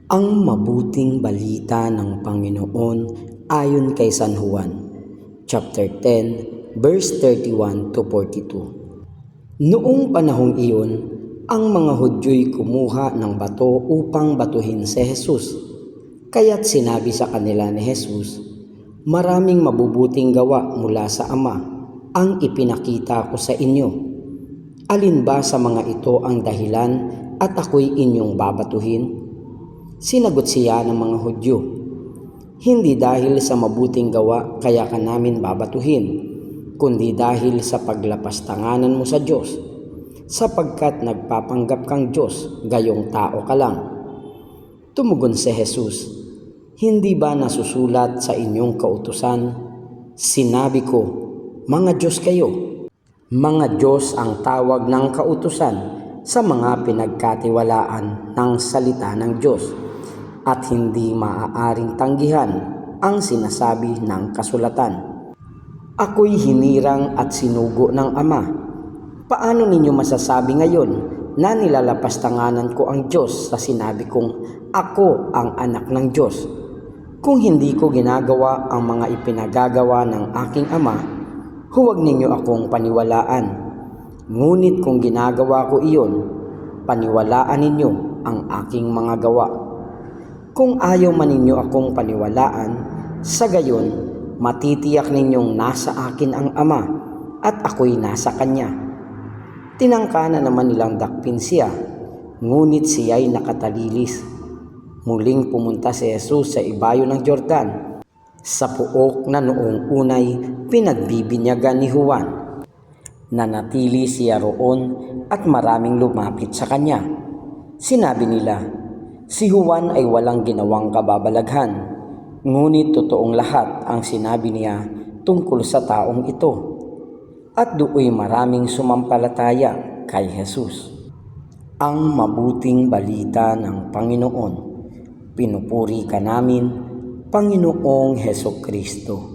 Ang mabuting balita ng Panginoon ayon kay San Juan, chapter 10, verse 31 to 42. Noong panahong iyon, ang mga Hudyo'y kumuha ng bato upang batuhin si Jesus. Kaya't sinabi sa kanila ni Jesus, "Maraming mabubuting gawa mula sa Ama ang ipinakita ko sa inyo. Alin ba sa mga ito ang dahilan at ako'y inyong babatuhin?" Sinagot siya ng mga Hudyo, "Hindi dahil sa mabuting gawa kaya ka namin babatuhin, kundi dahil sa paglapastanganan mo sa Diyos, sapagkat nagpapanggap kang Diyos, gayong tao ka lang." Tumugon si Jesus, "Hindi ba nasusulat sa inyong kautusan, sinabi ko, mga Diyos kayo?" Mga Diyos ang tawag ng kautusan sa mga pinagkatiwalaan ng salita ng Diyos, at hindi maaaring tanggihan ang sinasabi ng kasulatan. "Ako'y hinirang at sinugo ng Ama." Paano ninyo masasabi ngayon na nilalapastanganan ko ang Diyos sa sinabi kong ako ang anak ng Diyos? Kung hindi ko ginagawa ang mga ipinagagawa ng aking Ama, huwag ninyo akong paniwalaan. Ngunit kung ginagawa ko iyon, paniwalaan ninyo ang aking mga gawa. Kung ayaw man ninyo akong paniwalaan, sa gayon, matitiyak ninyong nasa akin ang Ama at ako'y nasa Kanya. Tinangka na naman nilang dakpin siya, ngunit siya'y nakatalilis. Muling pumunta si Jesus sa ibayo ng Jordan, sa puok na noong unay pinagbibinyagan ni Juan. Nanatili siya roon at maraming lumapit sa kanya. Sinabi nila, "Si Juan ay walang ginawang kababalaghan, ngunit totoong lahat ang sinabi niya tungkol sa taong ito." At do'y maraming sumampalataya kay Jesus. Ang mabuting balita ng Panginoon. Pinupuri ka namin, Panginoong Hesukristo.